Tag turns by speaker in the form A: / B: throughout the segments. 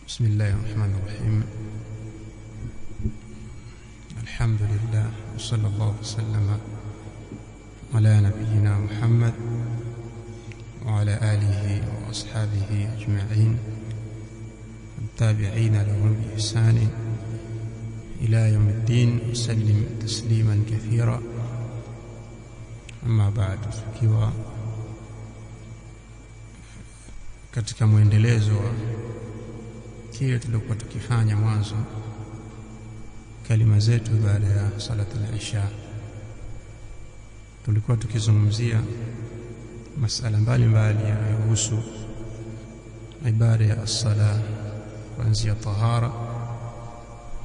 A: بسم الله الرحمن الرحيم. الحمد لله وصلى الله وسلم على نبينا محمد وعلى آله وأصحابه أجمعين والتابعين لهم بإحسان إلى يوم الدين وسلم تسليما كثيرا. أما بعد, tukiwa katika muendelezo wa kile tulikuwa tukifanya mwanzo, kalima zetu baada ya salatul isha, tulikuwa tukizungumzia masala mbalimbali yanayohusu ibada ya as-sala, kuanzia tahara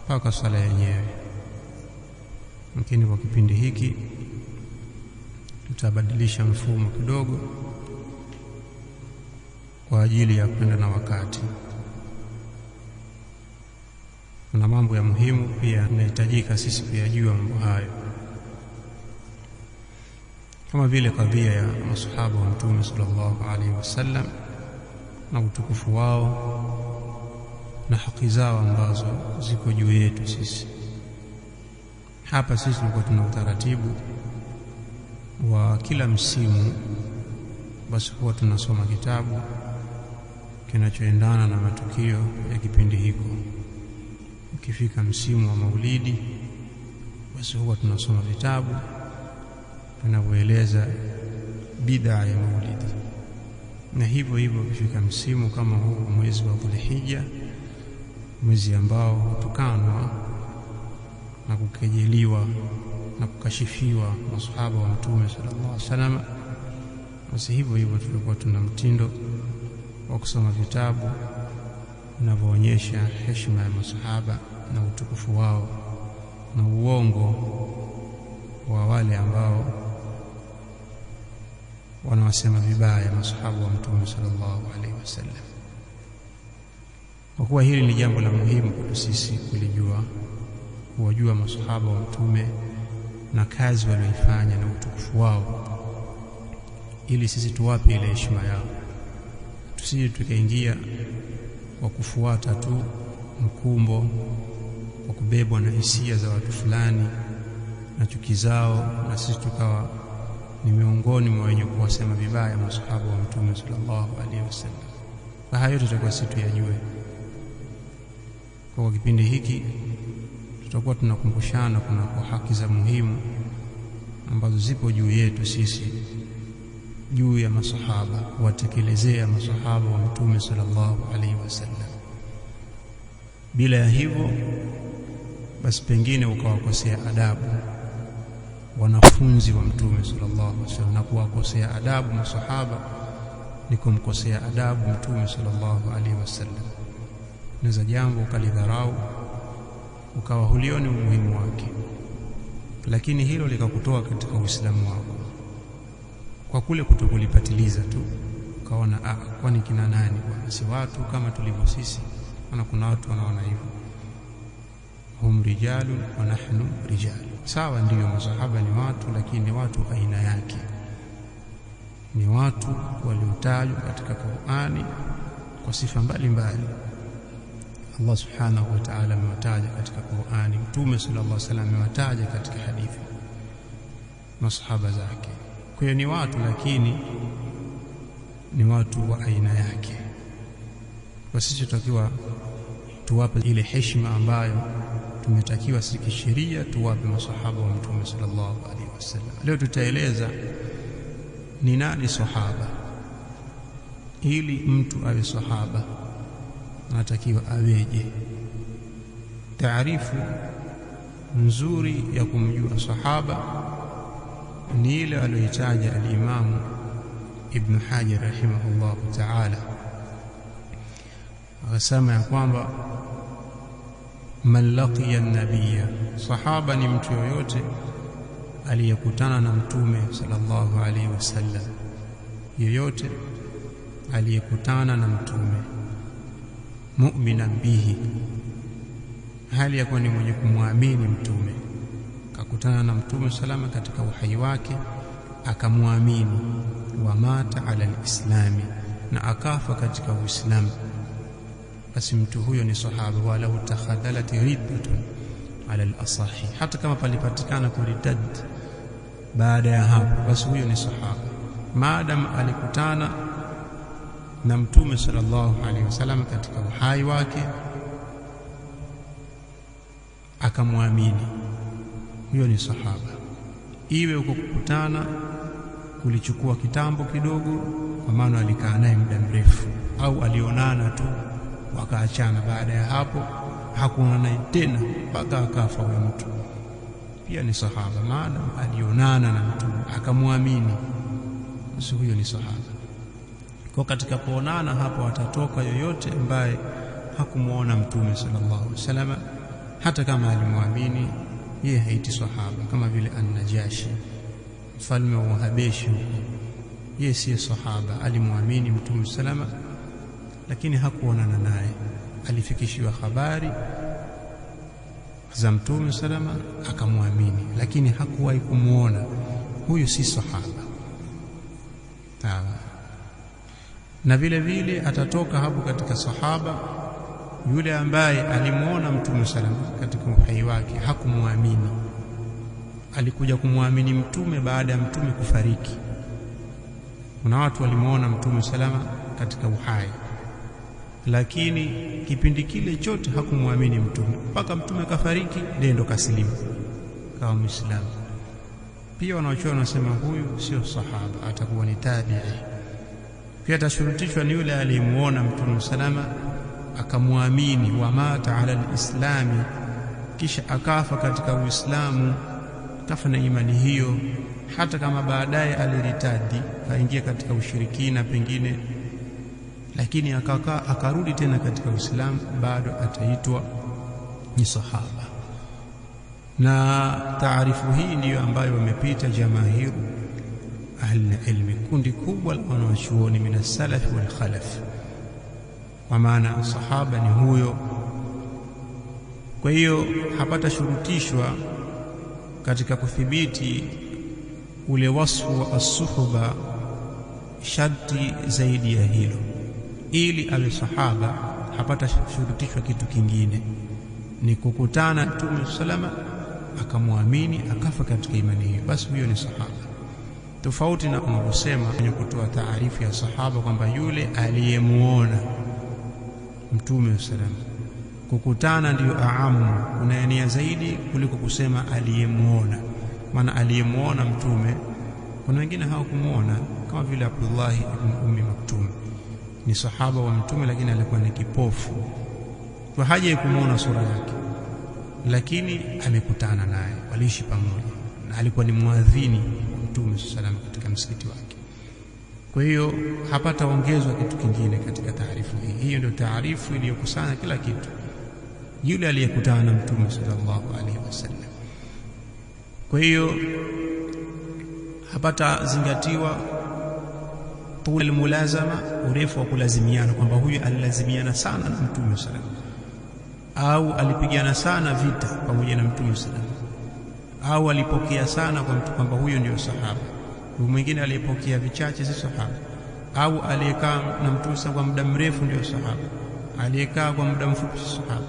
A: mpaka sala yenyewe. Lakini kwa kipindi hiki tutabadilisha mfumo kidogo kwa ajili ya kwenda na wakati. Kuna mambo ya muhimu pia tunahitajika sisi kuyajua mambo hayo, kama vile kadhia ya masahaba wa Mtume sallallahu alaihi wasallam na utukufu wao na haki zao ambazo ziko juu yetu sisi. Hapa sisi tulikuwa tuna utaratibu wa kila msimu, basi huwa tunasoma kitabu kinachoendana na matukio ya kipindi hiko. Ukifika msimu wa Maulidi, basi huwa tunasoma vitabu vinavyoeleza bid'a ya Maulidi, na hivyo hivyo ukifika msimu kama huu mwezi wa Dhulhijja, mwezi ambao hutukanwa na kukejeliwa na kukashifiwa masahaba wa Mtume sallallahu alaihi wasallam, basi hivyo hivyo tulikuwa tuna mtindo wa kusoma vitabu vinavyoonyesha heshima ya masahaba na utukufu wao na uongo wa wale ambao wanawasema vibaya masahaba wa Mtume sallallahu alaihi wasallam. Kwa kuwa hili ni jambo la muhimu kwa sisi kulijua, kuwajua masahaba wa Mtume na kazi walioifanya na utukufu wao, ili sisi tuwape ile heshima yao, tusije tukaingia kwa kufuata tu mkumbo wa kubebwa na hisia za watu fulani na chuki zao, na sisi tukawa ni miongoni mwa wenye kuwasema vibaya masahaba wa Mtume sallallahu alaihi wasallam. Kwa hayo tutakuwa sisi tuyajue. Kwa kipindi hiki tutakuwa tunakumbushana kuna kwa haki za muhimu ambazo zipo juu yetu sisi, juu ya masahaba, kuwatekelezea masahaba wa Mtume sallallahu alaihi wasallam. Bila ya hivyo, basi pengine ukawakosea adabu wanafunzi wa Mtume sallallahu alaihi wasallam, na kuwakosea adabu masahaba ni kumkosea adabu Mtume sallallahu alaihi wasallam. Naweza jambo ukalidharau ukawa hulioni umuhimu wake, lakini hilo likakutoa katika Uislamu wako kwa kule kutokulipatiliza tu, ukaona kwani kina nani bwana, si watu kama tulivyo sisi. Maana kuna watu wanaona hivyo, hum rijalu wa nahnu rijalu. Sawa, ndiyo masahaba ni watu, lakini ni watu aina yake, ni watu waliotajwa katika Qur'ani kwa sifa mbalimbali. Allah subhanahu wa ta'ala amewataja katika Qur'ani, Mtume sallallahu alaihi wasallam amewataja katika hadithi masahaba zake. Kwa hiyo ni watu, lakini ni watu wa aina yake. Kwa sisi tutakiwa tuwape ile heshima ambayo tumetakiwa sisi kisheria tuwape masahaba wa Mtume sallallahu alaihi wasallam. Leo tutaeleza ni nani sahaba. Ili mtu awe sahaba anatakiwa aweje. Taarifu nzuri ya kumjua sahaba ni ile aliyoitaja al-Imam Ibn Hajar rahimahullah ta'ala. Akasema ya kwamba man laqiya an-nabiyya, sahaba ni mtu yoyote aliyekutana na Mtume sallallahu alaihi wasallam, yoyote aliyekutana na Mtume, mu'minan bihi, hali ya kuwa ni mwenye kumwamini Mtume, kakutana na Mtume salama katika uhai wake akamwamini, wa mata ala al-islami, na akafa katika Uislamu, basi mtu huyo ni sahaba. Wala utakhadhalat riddatun ala al-asahi, hata kama palipatikana kuritad baada ya hapo, basi huyo ni sahaba maadam alikutana na mtume sallallahu alaihi wasallam katika uhai wake akamwamini, huyo ni sahaba. Iwe uko kukutana kulichukua kitambo kidogo, kwa maana alikaa naye muda mrefu, au alionana tu wakaachana, baada ya hapo hakuona naye tena mpaka akafa huyo mtu, pia ni sahaba maadam alionana na mtume akamwamini, basi huyo ni sahaba. Kwa katika kuonana hapo atatoka yoyote ambaye hakumuona mtume sallallahu alaihi wasallam, hata kama alimwamini yeye haiti sahaba. Kama vile An-Najashi, mfalme wa Habeshi, yeye si sahaba, alimwamini mtume salama lakini hakuonana naye, alifikishiwa habari za mtume salama akamwamini, lakini hakuwahi kumuona, huyo si sahaba. Sawa. Na vile vile atatoka hapo katika sahaba yule ambaye alimuona mtume salama katika uhai wake hakumwamini, alikuja kumwamini mtume baada ya mtume kufariki. Kuna watu walimuona mtume salama katika uhai, lakini kipindi kile chote hakumwamini mtume mpaka mtume kafariki, ndio kasilimu kama Muislamu. Pia wanaochuoni wanasema huyu sio sahaba, atakuwa ni tabi'i. Pia tashurutishwa ni yule aliyemuona mtume salama akamwamini, wa mata ala alislami, kisha akafa katika Uislamu, kafa na imani hiyo, hata kama baadaye aliritadi kaingia katika ushirikina pengine, lakini akarudi tena katika Uislamu, bado ataitwa ni sahaba. Na taarifu hii ndiyo ambayo wamepita jamahiru ahli ilmi, kundi kubwa la wanachuoni min as-salaf wal khalaf, kwa maana sahaba ni huyo. Kwa hiyo hapata shurutishwa katika kuthibiti ule wasfu wa as-suhba sharti zaidi ya hilo. Ili awe sahaba hapata shurutishwa kitu kingine, ni kukutana mtume salama akamwamini akafa katika imani hiyo, basi huyo ni sahaba. Tofauti na unavyosema kwenye kutoa taarifu ya sahaba kwamba yule aliyemuona mtume salama, kukutana ndiyo aamu, unaenea zaidi kuliko kusema aliyemuona. Maana aliyemuona mtume, kuna wengine hawakumuona, kama vile Abdullah ibn Ummi Maktum ni sahaba wa mtume, lakini alikuwa ni kipofu, kwa haja kumuona sura yake, lakini amekutana naye, waliishi pamoja, na alikuwa ni muadhini mtume sallallahu katika msikiti wake. Kwa hiyo hapata ongezwa kitu kingine katika taarifu hii. Hiyo ndio taarifu iliyokusanya kila kitu, yule aliyekutana na mtume sallallahu alaihi wasallam. Kwa hiyo hapata zingatiwa tul mulazama, urefu wa kulazimiana, kwamba huyu alilazimiana sana na mtume sallallahu au alipigana sana vita pamoja na mtume sallallahu au alipokea sana kwa mtu, kwamba huyo ndio sahaba. Mwingine aliyepokea vichache si sahaba, au aliyekaa na mtume kwa muda mrefu ndio sahaba, aliyekaa kwa muda mfupi si sahaba.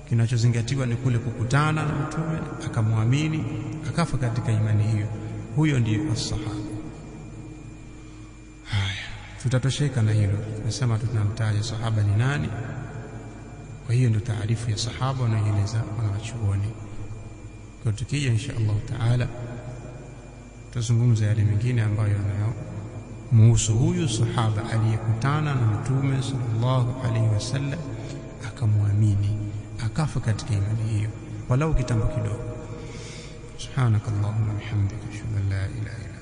A: Kinachozingatiwa ni kule kukutana na mtume akamwamini akafa katika imani hiyo, huyo ndio as-sahaba. Haya, tutatosheka na hilo. Tunasema tunamtaja sahaba ni nani. Kwa hiyo ndio taarifu ya sahaba wanaeleza wanawachuoni. Kwa tukija insha Allah taala tuzungumza yale mengine ambayo yanamhusu huyu sahaba aliyekutana na mtume sallallahu alaihi wasallam akamwamini akafa katika imani hiyo, walau kitambo kidogo. Subhanakallahumma wa bihamdika, ashhadu an la ilaha illa